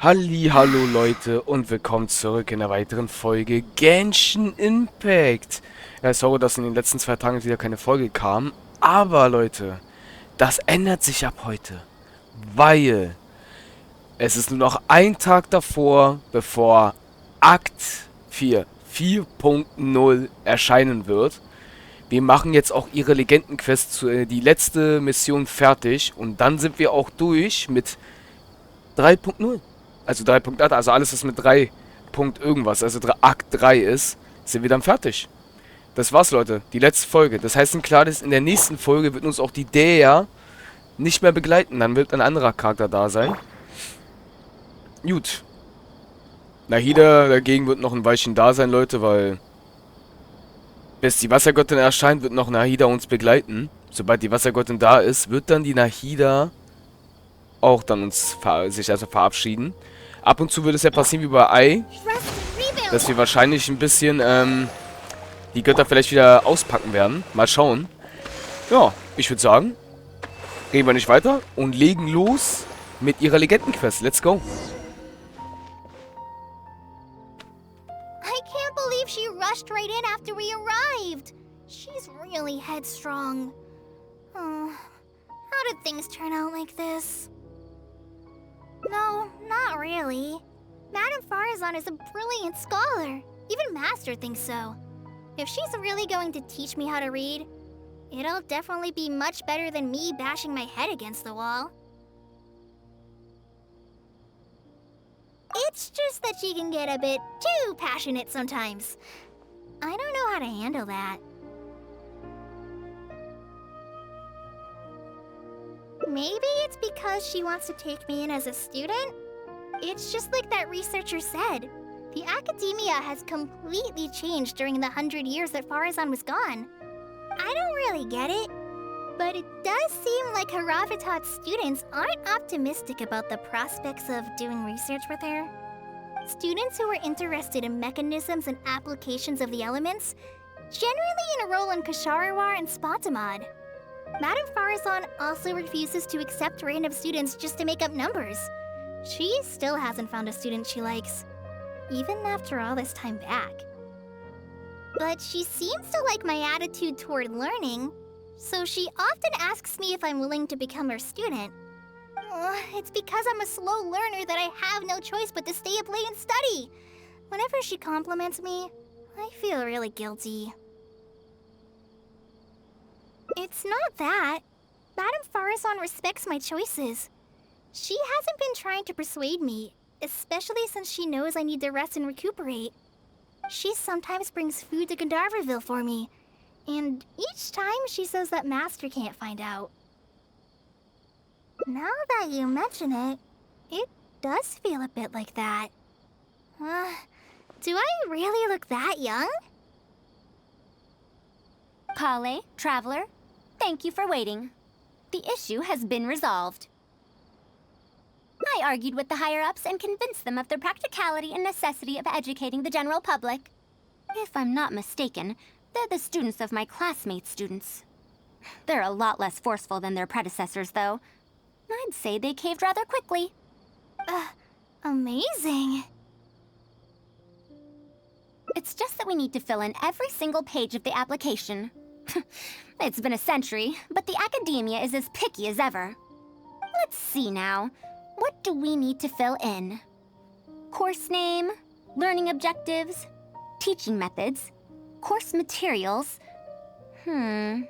Hallo Leute und willkommen zurück in einer weiteren Folge Genshin Impact. Ja, sorry, dass in den letzten 2 Tagen wieder keine Folge kam, aber Leute, das ändert sich ab heute, weil es ist nur noch ein Tag davor, bevor Akt 4 4.0 erscheinen wird. Wir machen jetzt auch ihre Legendenquest, die letzte Mission fertig und dann sind wir auch durch mit 3.0. Also 3.8, also alles, was mit 3 Punkt irgendwas, also Akt 3 ist, sind wir dann fertig. Das war's, Leute. Die letzte Folge. Das heißt, klar, in der nächsten Folge wird uns auch die Dea nicht mehr begleiten. Dann wird ein anderer Charakter da sein. Gut. Nahida dagegen wird noch ein Weilchen da sein, Leute, weil bis die Wassergöttin erscheint, wird noch Nahida uns begleiten. Sobald die Wassergöttin da ist, wird dann die Nahida auch dann sich also verabschieden. Ab und zu wird es ja passieren wie bei Ei, dass wir wahrscheinlich ein bisschen die Götter vielleicht wieder auspacken werden. Mal schauen. Ja, ich würde sagen, reden wir nicht weiter und legen los mit ihrer Legendenquest. Let's go. I can't believe she rushed right in after we arrived. She's really headstrong. Oh, how did things turn out like this? No, not really. Madame Faruzan is a brilliant scholar. Even Master thinks so. If she's really going to teach me how to read, it'll definitely be much better than me bashing my head against the wall. It's just that she can get a bit too passionate sometimes. I don't know how to handle that. Maybe it's because she wants to take me in as a student? It's just like that researcher said. The academia has completely changed during the 100 years that Faruzan was gone. I don't really get it, but it does seem like Haravatat's students aren't optimistic about the prospects of doing research with her. Students who are interested in mechanisms and applications of the elements generally enroll in Kasharawar and Spatamad. Madame Faruzan also refuses to accept random students just to make up numbers. She still hasn't found a student she likes, even after all this time back. But she seems to like my attitude toward learning, so she often asks me if I'm willing to become her student. It's because I'm a slow learner that I have no choice but to stay up late and study. Whenever she compliments me, I feel really guilty. It's not that. Madame Faruzan respects my choices. She hasn't been trying to persuade me, especially since she knows I need to rest and recuperate. She sometimes brings food to Gandharvaville for me, and each time she says that Master can't find out. Now that you mention it, it does feel a bit like that. Do I really look that young? Kale, Traveler, thank you for waiting. The issue has been resolved. I argued with the higher-ups and convinced them of the practicality and necessity of educating the general public. If I'm not mistaken, they're the students of my classmates' students. They're a lot less forceful than their predecessors, though. I'd say they caved rather quickly. Amazing. It's just that we need to fill in every single page of the application. It's been a century, but the academia is as picky as ever. Let's see now. What do we need to fill in? Course name, learning objectives, teaching methods, course materials. I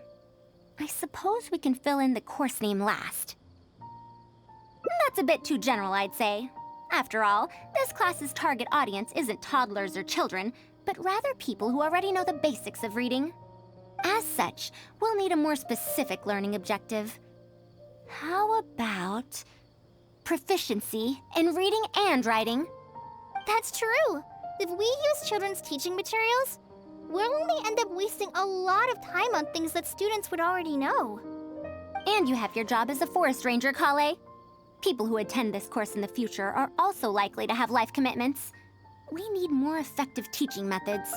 suppose we can fill in the course name last. That's a bit too general, I'd say. After all, this class's target audience isn't toddlers or children, but rather people who already know the basics of reading. As such, we'll need a more specific learning objective. How about proficiency in reading and writing? That's true. If we use children's teaching materials, we'll only end up wasting a lot of time on things that students would already know. And you have your job as a forest ranger, Kale. People who attend this course in the future are also likely to have life commitments. We need more effective teaching methods.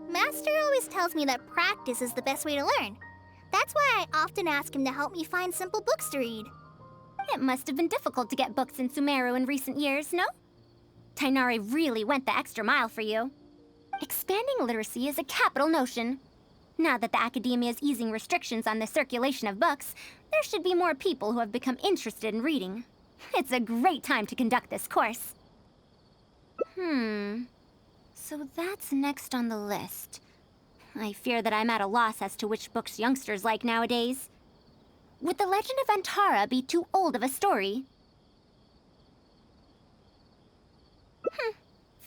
Master always tells me that practice is the best way to learn. That's why I often ask him to help me find simple books to read. It must have been difficult to get books in Sumeru in recent years, no? Tainari really went the extra mile for you. Expanding literacy is a capital notion. Now that the Academia is easing restrictions on the circulation of books, there should be more people who have become interested in reading. It's a great time to conduct this course. So that's next on the list. I fear that I'm at a loss as to which books youngsters like nowadays. Would The Legend of Antara be too old of a story?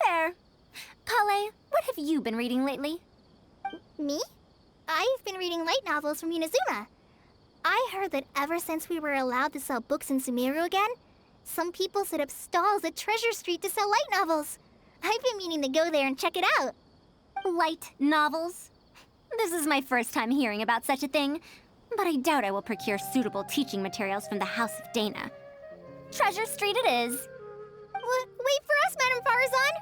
Fair. Kale, what have you been reading lately? Me? I've been reading light novels from Inazuma. I heard that ever since we were allowed to sell books in Sumeru again, some people set up stalls at Treasure Street to sell light novels. I've been meaning to go there and check it out. Light novels? This is my first time hearing about such a thing, but I doubt I will procure suitable teaching materials from the House of Dana. Treasure Street it is. Wait for us, Madame Faruzan!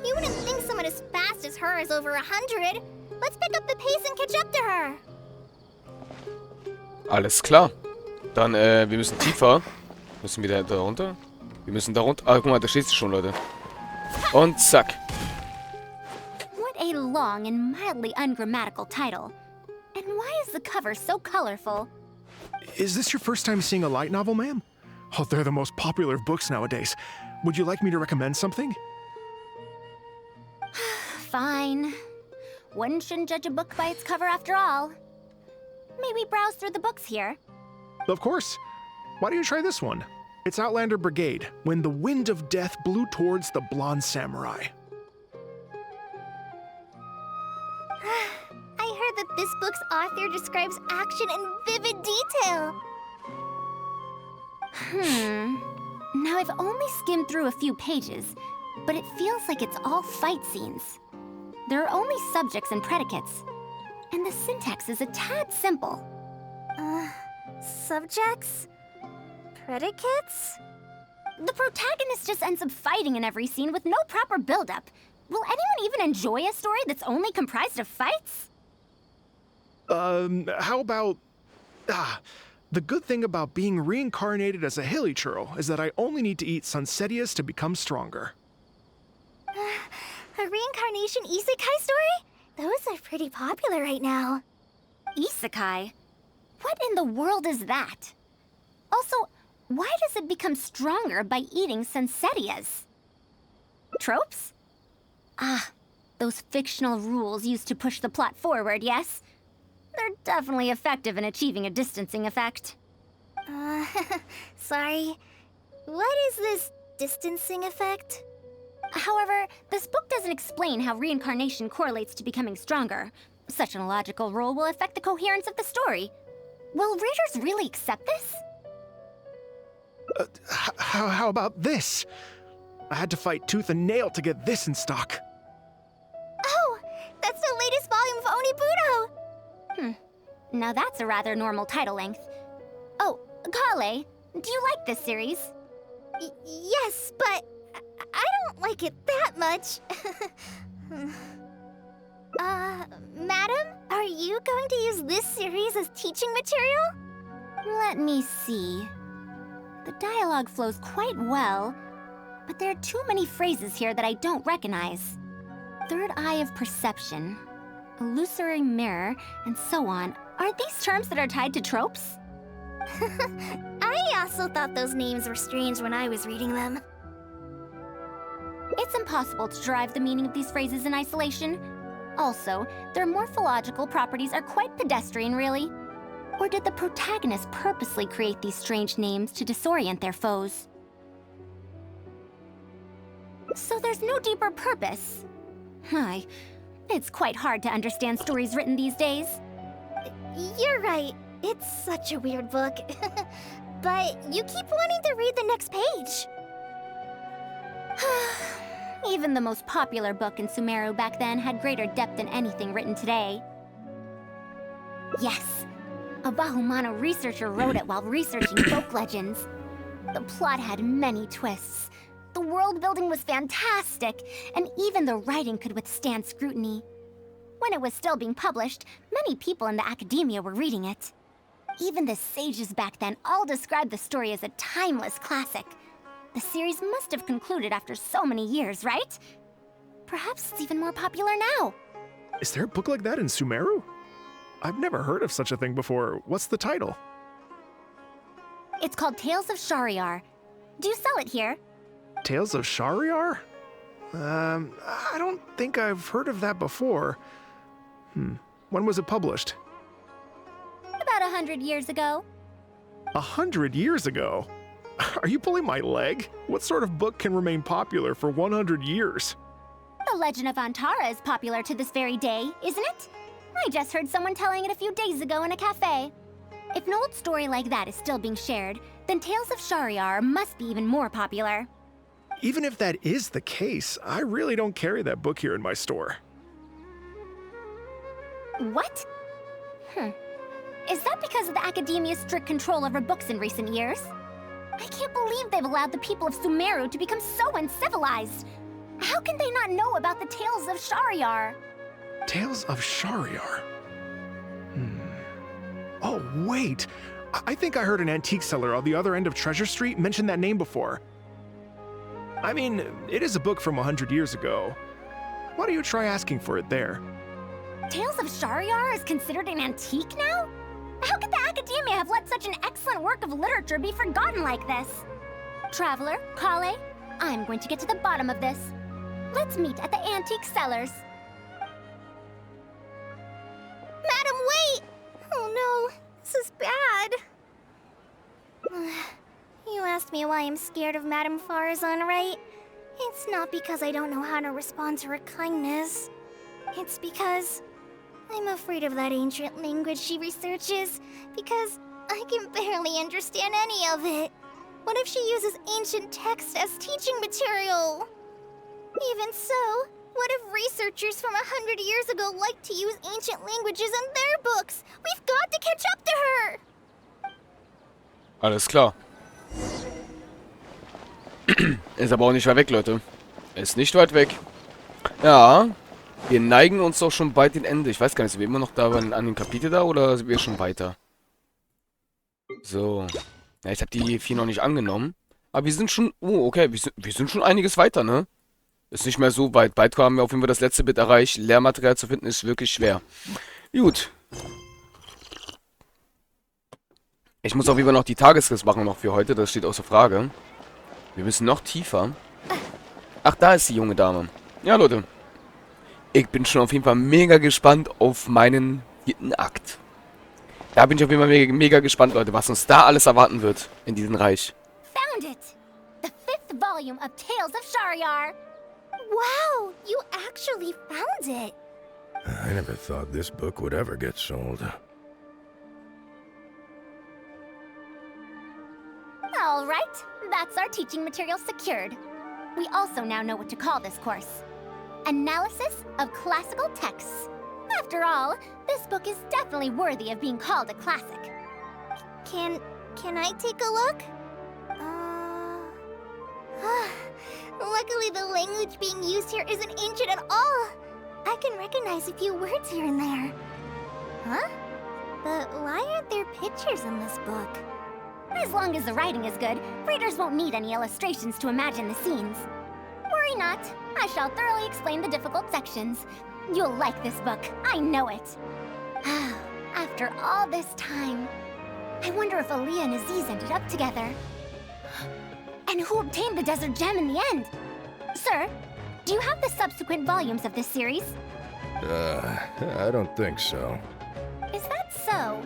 You wouldn't think someone as fast as her is over 100. Let's pick up the pace and catch up to her. Alles klar. Dann, wir müssen tiefer. Müssen wir da runter? Wir müssen da runter. Ah, guck mal, da steht sie schon, Leute. Und zack. What a long and mildly ungrammatical title. And why is the cover so colorful? Is this your first time seeing a light novel, ma'am? Oh, they're the most popular of books nowadays. Would you like me to recommend something? Fine. One shouldn't judge a book by its cover after all. May we browse through the books here? Of course. Why don't you try this one? It's Outlander Brigade, When the Wind of Death Blew Towards the Blonde Samurai. I heard that this book's author describes action in vivid detail. Now I've only skimmed through a few pages, but it feels like it's all fight scenes. There are only subjects and predicates, and the syntax is a tad simple. Subjects? Predicates? The protagonist just ends up fighting in every scene with no proper build-up. Will anyone even enjoy a story that's only comprised of fights? How about... the good thing about being reincarnated as a hilly churl is that I only need to eat Sunsetias to become stronger. A reincarnation isekai story? Those are pretty popular right now. Isekai? What in the world is that? Also, why does it become stronger by eating Sunsetias? Tropes? Those fictional rules used to push the plot forward, yes? They're definitely effective in achieving a distancing effect. Sorry. What is this distancing effect? However, this book doesn't explain how reincarnation correlates to becoming stronger. Such an illogical rule will affect the coherence of the story. Will readers really accept this? How about this? I had to fight tooth and nail to get this in stock. Oh, that's the latest volume of Onibudo! Now that's a rather normal title length. Oh, Kale, do you like this series? Yes, but I don't like it that much. Madam, are you going to use this series as teaching material? Let me see. The dialogue flows quite well, but there are too many phrases here that I don't recognize. Third eye of perception, illusory mirror, and so on. Are these terms that are tied to tropes? I also thought those names were strange when I was reading them. It's impossible to derive the meaning of these phrases in isolation. Also, their morphological properties are quite pedestrian, really. Or did the protagonist purposely create these strange names to disorient their foes? So there's no deeper purpose. It's quite hard to understand stories written these days. You're right. It's such a weird book. But you keep wanting to read the next page. Even the most popular book in Sumeru back then had greater depth than anything written today. Yes, a Bahumano researcher wrote it while researching folk legends. The plot had many twists. The world building was fantastic, and even the writing could withstand scrutiny. When it was still being published, many people in the academia were reading it. Even the sages back then all described the story as a timeless classic. The series must have concluded after so many years, right? Perhaps it's even more popular now. Is there a book like that in Sumeru? I've never heard of such a thing before. What's the title? It's called Tales of Shariar. Do you sell it here? Tales of Shariar? I don't think I've heard of that before. When was it published? About 100 years ago. 100 years ago? Are you pulling my leg? What sort of book can remain popular for 100 years? The Legend of Antara is popular to this very day, isn't it? I just heard someone telling it a few days ago in a cafe. If an old story like that is still being shared, then Tales of Shariar must be even more popular. Even if that is the case, I really don't carry that book here in my store. What? Is that because of the Academia's strict control over books in recent years? I can't believe they've allowed the people of Sumeru to become so uncivilized. How can they not know about the Tales of Shariar? Tales of Shariar? Oh, wait! I think I heard an antique seller on the other end of Treasure Street mention that name before. I mean, it is a book from 100 years ago. Why don't you try asking for it there? Tales of Shariar is considered an antique now? How could the Academia have let such an excellent work of literature be forgotten like this? Traveler, Kale, I'm going to get to the bottom of this. Let's meet at the antique sellers. Madam, wait! Oh no, this is bad. You asked me why I'm scared of Madame Faruzan, right? It's not because I don't know how to respond to her kindness. It's because I'm afraid of that ancient language she researches, because I can barely understand any of it. What if she uses ancient texts as teaching material? Even so, what if researchers from 100 years ago like to use ancient languages in their books? We've got to catch up to her! Alles klar. Ist aber auch nicht weit weg, Leute. Ist nicht weit weg. Ja, wir neigen uns doch schon bald dem Ende. Ich weiß gar nicht, sind wir immer noch da an dem Kapitel da oder sind wir schon weiter? So. Ja, ich habe die 4 noch nicht angenommen. Aber wir sind schon... Oh, okay, wir sind schon einiges weiter, ne? Ist nicht mehr so weit. Bald haben wir auf jeden Fall das letzte Bit erreicht. Lehrmaterial zu finden ist wirklich schwer. Gut. Ich muss auf jeden Fall noch die Tagesfrist machen noch für heute. Das steht außer Frage. Wir müssen noch tiefer. Ach, da ist die junge Dame. Ja, Leute. Ich bin schon auf jeden Fall mega gespannt auf meinen 4. Akt. Da bin ich auf jeden Fall mega gespannt, Leute, was uns da alles erwarten wird in diesem Reich. Found it! The 5th volume of Tales of Shariar! Wow, you actually found it! I never thought this book would ever get sold. All right, that's our teaching material secured. We also now know what to call this course. Analysis of Classical Texts. After all, this book is definitely worthy of being called a classic. Can I take a look? Luckily the language being used here isn't ancient at all. I can recognize a few words here and there. Huh? But why aren't there pictures in this book? As long as the writing is good, readers won't need any illustrations to imagine the scenes. Worry not, I shall thoroughly explain the difficult sections. You'll like this book, I know it. After all this time, I wonder if Aaliyah and Aziz ended up together. And who obtained the desert gem in the end? Sir, do you have the subsequent volumes of this series? I don't think so. Is that so?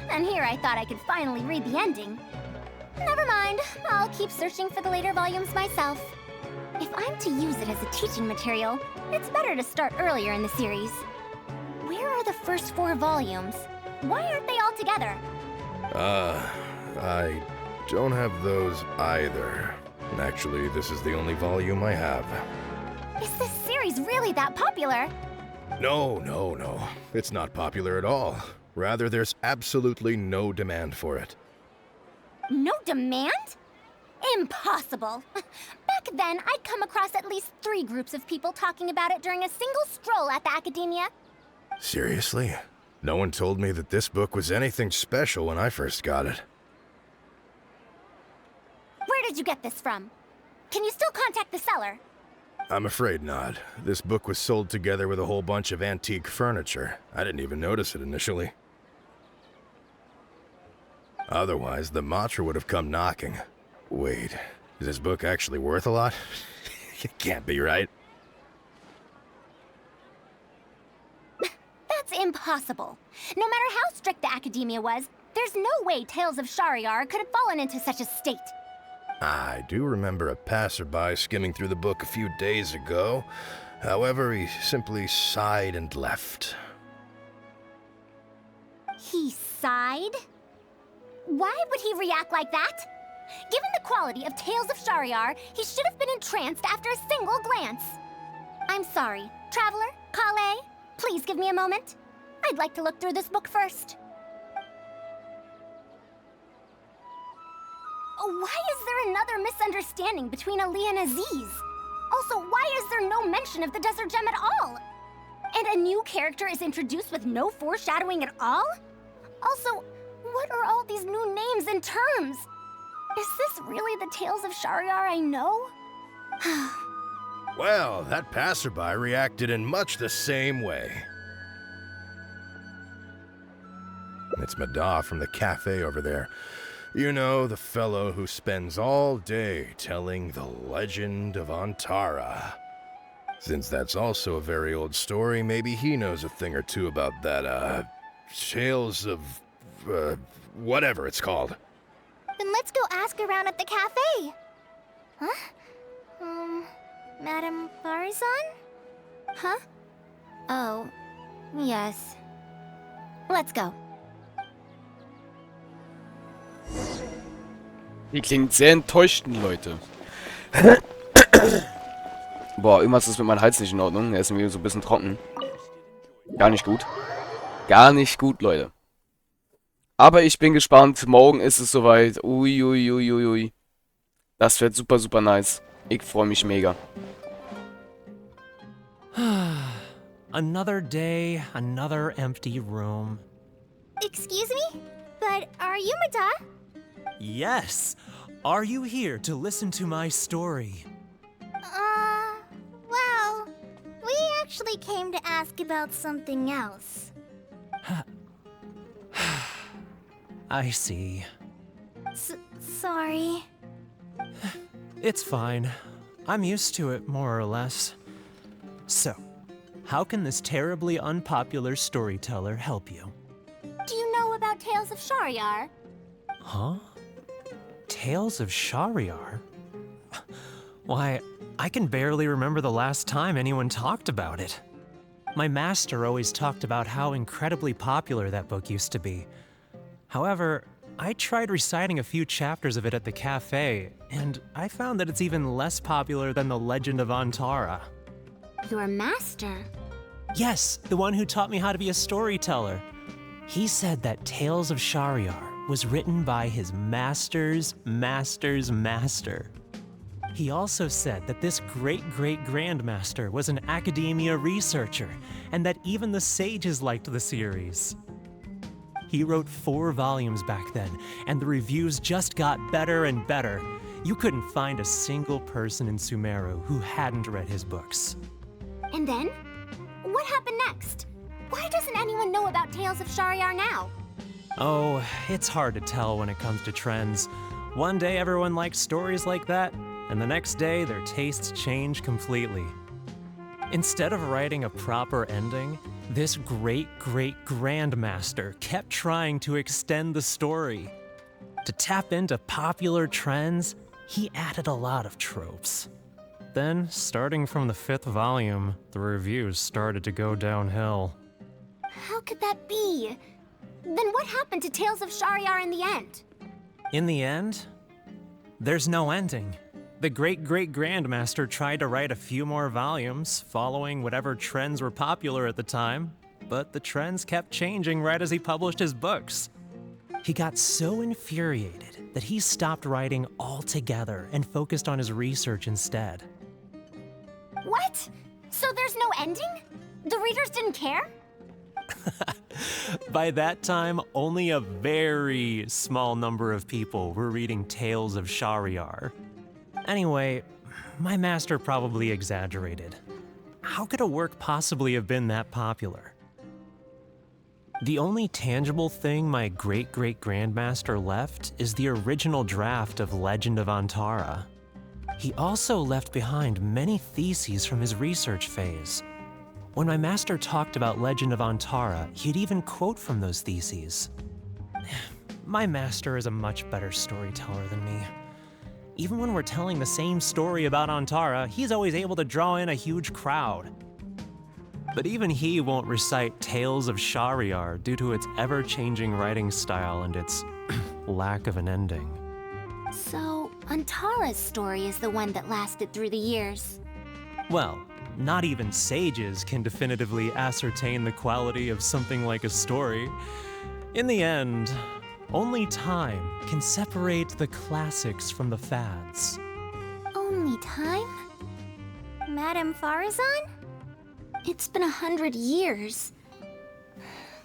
And here I thought I could finally read the ending. Never mind, I'll keep searching for the later volumes myself. If I'm to use it as a teaching material, it's better to start earlier in the series. Where are the first 4 volumes? Why aren't they all together? I don't have those either. Actually, this is the only volume I have. Is this series really that popular? No. It's not popular at all. Rather, there's absolutely no demand for it. No demand? Impossible! Back then, I'd come across at least 3 groups of people talking about it during a single stroll at the Academia. Seriously? No one told me that this book was anything special when I first got it. Where did you get this from? Can you still contact the seller? I'm afraid not. This book was sold together with a whole bunch of antique furniture. I didn't even notice it initially. Otherwise, the Matra would have come knocking. Wait, is this book actually worth a lot? It can't be, right? That's impossible. No matter how strict the academia was, there's no way Tales of Shahryar could have fallen into such a state. I do remember a passerby skimming through the book a few days ago. However, he simply sighed and left. He sighed? Why would he react like that? Given the quality of Tales of Shahryar, he should have been entranced after a single glance. I'm sorry. Traveler, Kale, please give me a moment. I'd like to look through this book first. Why is there another misunderstanding between Ali and Aziz? Also, why is there no mention of the Desert Gem at all? And a new character is introduced with no foreshadowing at all? Also, what are all these new names and terms? Is this really the Tales of Shahryar I know? Well, that passerby reacted in much the same way. It's Madar from the cafe over there. You know, the fellow who spends all day telling the legend of Antara. Since that's also a very old story, maybe he knows a thing or two about that, Tales of, whatever it's called. Then let's go ask around at the cafe. Huh? Madam Faruzan? Huh? Oh, yes. Let's go. Die klingt sehr enttäuschend, Leute. Boah, irgendwas ist mit meinem Hals nicht in Ordnung. Er ist irgendwie so ein bisschen trocken. Gar nicht gut. Gar nicht gut, Leute. Aber ich bin gespannt. Morgen ist es soweit. Uiuiuiui. Das wird super, super nice. Ich freue mich mega. Another day, another empty room. Excuse me? But are you Madar? Yes! Are you here to listen to my story? Well, we actually came to ask about something else. I see. Sorry. It's fine. I'm used to it, more or less. So, how can this terribly unpopular storyteller help you? Do you know about Tales of Shahryar? Huh? Tales of Shahryar? Why, I can barely remember the last time anyone talked about it. My master always talked about how incredibly popular that book used to be. However, I tried reciting a few chapters of it at the cafe, and I found that it's even less popular than the Legend of Antara. Your master? Yes, the one who taught me how to be a storyteller. He said that Tales of Shahryar was written by his master's master's master. He also said that this great-great-grandmaster was an academia researcher, and that even the sages liked the series. He wrote 4 volumes back then, and the reviews just got better and better. You couldn't find a single person in Sumeru who hadn't read his books. And then? What happened next? Why doesn't anyone know about Tales of Shahryar now? Oh, it's hard to tell when it comes to trends. One day everyone likes stories like that, and the next day their tastes change completely. Instead of writing a proper ending, this great-great-grandmaster kept trying to extend the story. To tap into popular trends, he added a lot of tropes. Then, starting from the 5th volume, the reviews started to go downhill. How could that be? Then what happened to Tales of Shahryar in the end? In the end, there's no ending. The great-great-grandmaster tried to write a few more volumes, following whatever trends were popular at the time, but the trends kept changing right as he published his books. He got so infuriated that he stopped writing altogether and focused on his research instead. What? So there's no ending? The readers didn't care? By that time, only a very small number of people were reading Tales of Shahryar. Anyway, my master probably exaggerated. How could a work possibly have been that popular? The only tangible thing my great-great-grandmaster left is the original draft of Legend of Antara. He also left behind many theses from his research phase. When my master talked about Legend of Antara, he'd even quote from those theses. My master is a much better storyteller than me. Even when we're telling the same story about Antara, he's always able to draw in a huge crowd. But even he won't recite Tales of Shahryar due to its ever-changing writing style and its lack of an ending. So, Antara's story is the one that lasted through the years. Well, not even sages can definitively ascertain the quality of something like a story. In the end, only time can separate the classics from the fads. Only time? Madam Faruzan? It's been 100 years.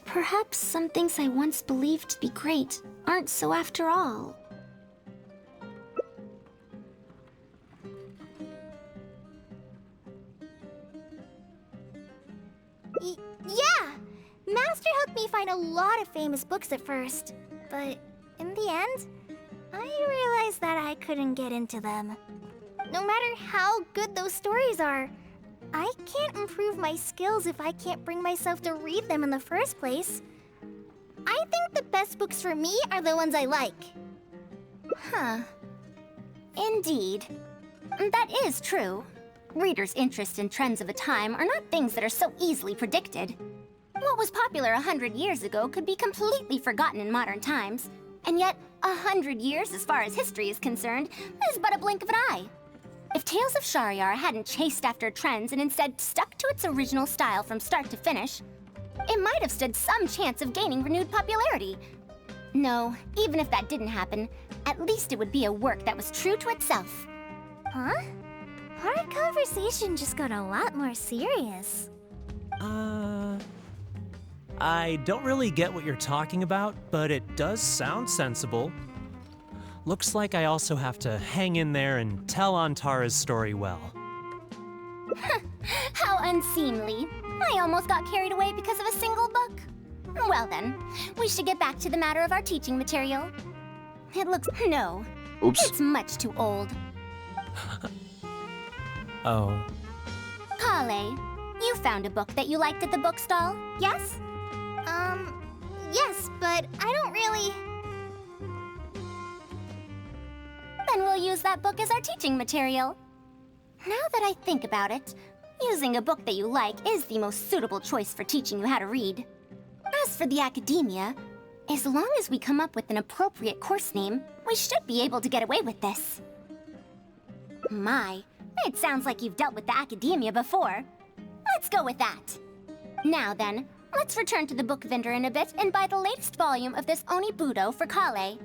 Perhaps some things I once believed to be great aren't so after all. Yeah! Master helped me find a lot of famous books at first, but in the end, I realized that I couldn't get into them. No matter how good those stories are, I can't improve my skills if I can't bring myself to read them in the first place. I think the best books for me are the ones I like. Huh. Indeed. That is true. Readers' interest and trends of a time are not things that are so easily predicted. What was popular 100 years ago could be completely forgotten in modern times, and yet 100 years, as far as history is concerned, is but a blink of an eye. If Tales of Shahryar hadn't chased after trends and instead stuck to its original style from start to finish, it might have stood some chance of gaining renewed popularity. No, even if that didn't happen, at least it would be a work that was true to itself. Huh? Our conversation just got a lot more serious. I don't really get what you're talking about, but it does sound sensible. Looks like I also have to hang in there and tell Antara's story well. How unseemly. I almost got carried away because of a single book. Well then, we should get back to the matter of our teaching material. It looks... no. Oops. It's much too old. Oh. Kale, you found a book that you liked at the bookstall, yes? Yes, but I don't really... Then we'll use that book as our teaching material. Now that I think about it, using a book that you like is the most suitable choice for teaching you how to read. As for the academia, as long as we come up with an appropriate course name, we should be able to get away with this. My, it sounds like you've dealt with the academia before. Let's go with that. Now then, let's return to the book vendor in a bit and buy the latest volume of this Onibudo for Kale.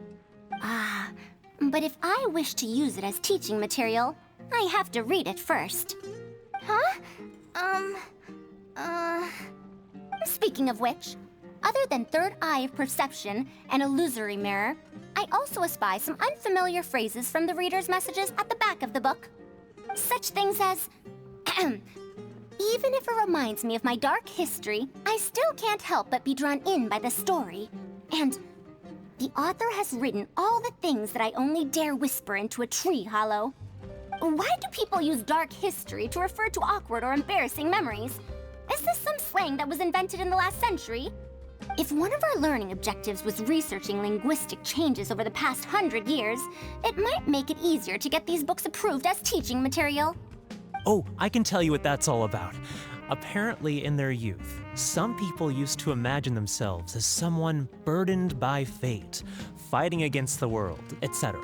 But if I wish to use it as teaching material, I have to read it first. Huh? Speaking of which, other than third eye of perception and illusory mirror, I also espy some unfamiliar phrases from the reader's messages at the back of the book. Such things as, even if it reminds me of my dark history, I still can't help but be drawn in by the story. And the author has written all the things that I only dare whisper into a tree hollow. Why do people use dark history to refer to awkward or embarrassing memories? Is this some slang that was invented in the last century? If one of our learning objectives was researching linguistic changes over the past 100 years, it might make it easier to get these books approved as teaching material. Oh, I can tell you what that's all about. Apparently, in their youth, some people used to imagine themselves as someone burdened by fate, fighting against the world, etc.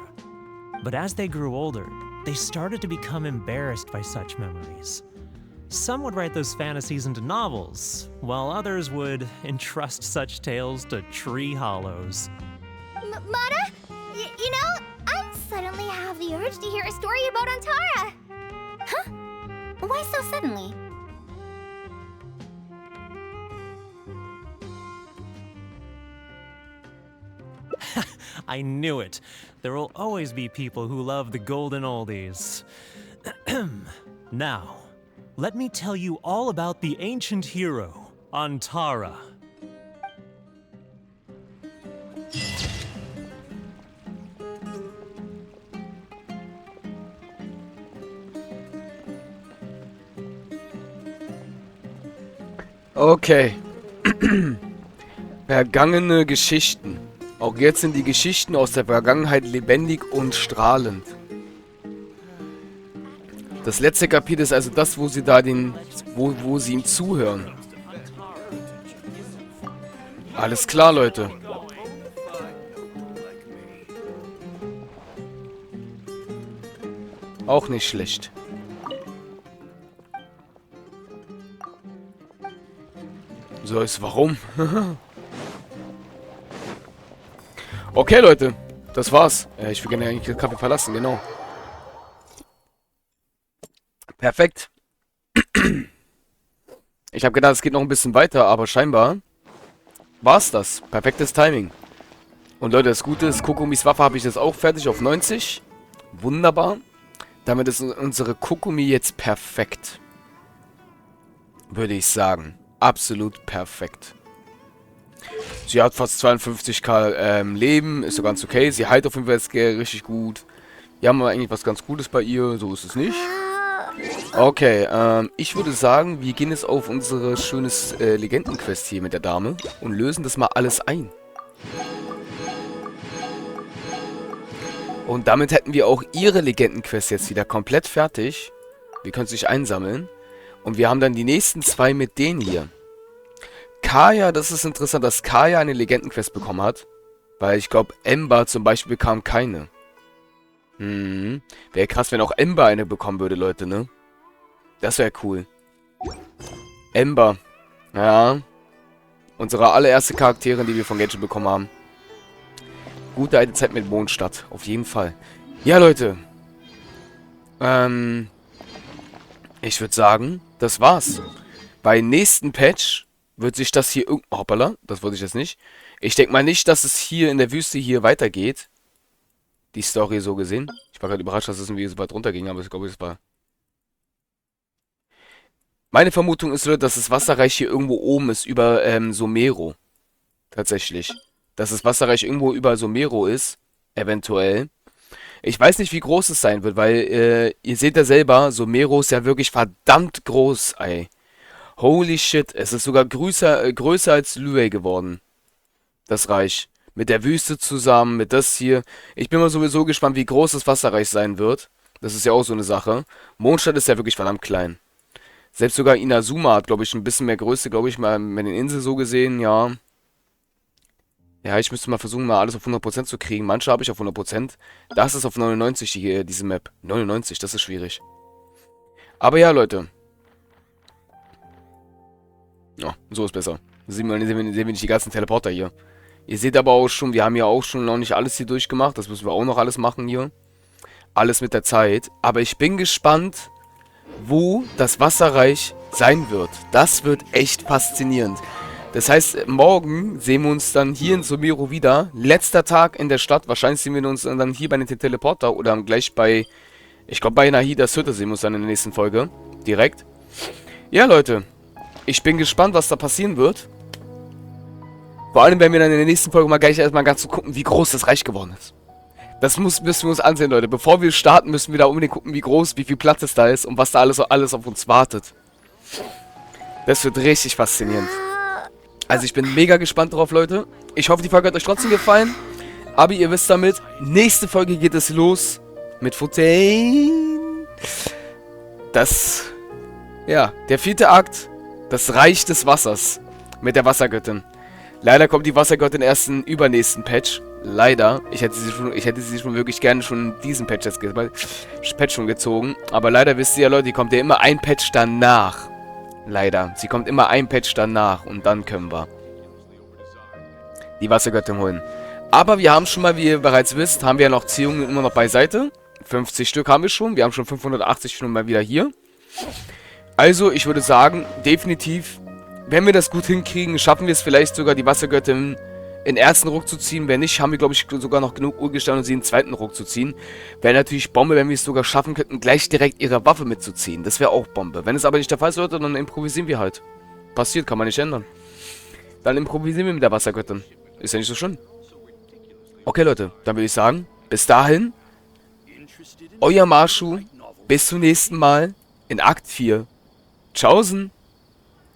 But as they grew older, they started to become embarrassed by such memories. Some would write those fantasies into novels, while others would entrust such tales to tree hollows. Mata? You know, I suddenly have the urge to hear a story about Antara. Huh? Why so suddenly? I knew it. There will always be people who love the golden oldies. Now, let me tell you all about the ancient hero, Antara. Okay. Vergangene Geschichten. Auch jetzt sind die Geschichten aus der Vergangenheit lebendig und strahlend. Das letzte Kapitel ist also das, wo sie da wo sie ihm zuhören. Alles klar, Leute. Auch nicht schlecht. So ist warum. Okay, Leute. Das war's. Ich will gerne eigentlich den Kaffee verlassen, genau. Perfekt. Ich habe gedacht, es geht noch ein bisschen weiter, aber scheinbar war's das. Perfektes Timing. Und Leute, das Gute ist, Kokomis Waffe habe ich jetzt auch fertig auf 90. Wunderbar. Damit ist unsere Kokumi jetzt perfekt. Würde ich sagen. Absolut perfekt. Sie hat fast 52k Leben, ist so ganz okay. Sie heilt auf jeden Fall jetzt richtig gut. Wir haben eigentlich was ganz Gutes bei ihr, so ist es nicht. Okay, ich würde sagen, wir gehen jetzt auf unsere schönes Legendenquest hier mit der Dame und lösen das mal alles ein. Und damit hätten wir auch ihre Legendenquest jetzt wieder komplett fertig. Wir können sich einsammeln. Und wir haben dann die nächsten zwei mit denen hier. Kaya, das ist interessant, dass Kaya eine Legendenquest bekommen hat. Weil ich glaube, Ember zum Beispiel bekam keine. Wäre krass, wenn auch Ember eine bekommen würde, Leute, ne? Das wäre cool. Ember. Ja. Unsere allererste Charakterin, die wir von Genshin bekommen haben. Gute alte Zeit mit Mondstadt. Auf jeden Fall. Ja, Leute. Ich würde sagen, das war's. Bei nächsten Patch wird sich das hier... Hoppala, das wollte ich jetzt nicht. Ich denke mal nicht, dass es hier in der Wüste hier weitergeht. Die Story so gesehen. Ich war gerade überrascht, dass es irgendwie so weit runterging, aber ich glaube, es war... Meine Vermutung ist, Leute, dass das Wasserreich hier irgendwo oben ist, über Somero. Tatsächlich. Dass das Wasserreich irgendwo über Somero ist. Eventuell. Ich weiß nicht, wie groß es sein wird, weil ihr seht ja selber, Somero ist ja wirklich verdammt groß, ey. Holy shit, es ist sogar größer als Lüey geworden. Das Reich. Mit der Wüste zusammen, mit das hier. Ich bin mal sowieso gespannt, wie groß das Wasserreich sein wird. Das ist ja auch so eine Sache. Mondstadt ist ja wirklich verdammt klein. Selbst sogar Inazuma hat, glaube ich, ein bisschen mehr Größe, glaube ich, mal mit den Inseln so gesehen, ja. Ja, ich müsste mal versuchen, mal alles auf 100% zu kriegen. Manche habe ich auf 100%. Das ist auf 99, diese Map. 99, das ist schwierig. Aber ja, Leute. Ja, so ist besser. Sehen wir nicht die ganzen Teleporter hier. Ihr seht aber auch schon, wir haben ja auch schon noch nicht alles hier durchgemacht. Das müssen wir auch noch alles machen hier. Alles mit der Zeit. Aber ich bin gespannt, wo das Wasserreich sein wird. Das wird echt faszinierend. Das heißt, morgen sehen wir uns dann hier in Somero wieder. Letzter Tag in der Stadt. Wahrscheinlich sehen wir uns dann hier bei den Teleporter oder gleich bei... Ich glaube, bei Nahidas Hütte sehen wir uns dann in der nächsten Folge. Direkt. Ja, Leute. Ich bin gespannt, was da passieren wird. Vor allem, wenn wir dann in der nächsten Folge mal gleich erstmal ganz so gucken, wie groß das Reich geworden ist. Das müssen wir uns ansehen, Leute. Bevor wir starten, müssen wir da unbedingt gucken, wie groß, wie viel Platz es da ist und was da alles auf uns wartet. Das wird richtig faszinierend. Also ich bin mega gespannt drauf, Leute. Ich hoffe, die Folge hat euch trotzdem gefallen. Aber ihr wisst damit, nächste Folge geht es los mit Fontaine. Ja, der 4. Akt, das Reich des Wassers mit der Wassergöttin. Leider kommt die Wassergöttin erst im übernächsten Patch. Leider. Ich hätte sie schon wirklich gerne schon in diesem Patch schon gezogen. Aber leider wisst ihr ja, Leute, die kommt ja immer ein Patch danach. Leider. Sie kommt immer ein Patch danach und dann können wir die Wassergöttin holen. Aber wir haben schon mal, wie ihr bereits wisst, haben wir ja noch Ziehungen immer noch beiseite. 50 Stück haben wir schon. Wir haben schon 580 schon mal wieder hier. Also, ich würde sagen, definitiv, wenn wir das gut hinkriegen, schaffen wir es vielleicht sogar, die Wassergöttin den ersten Ruck zu ziehen. Wenn nicht, haben wir, glaube ich, sogar noch genug Urgestein, um sie den zweiten Ruck zu ziehen. Wäre natürlich Bombe, wenn wir es sogar schaffen könnten, gleich direkt ihre Waffe mitzuziehen. Das wäre auch Bombe. Wenn es aber nicht der Fall ist, Leute, dann improvisieren wir halt. Passiert, kann man nicht ändern. Dann improvisieren wir mit der Wassergöttin. Ist ja nicht so schlimm. Okay, Leute, dann würde ich sagen, bis dahin, euer Marschu, bis zum nächsten Mal in Akt 4. Tschaußen!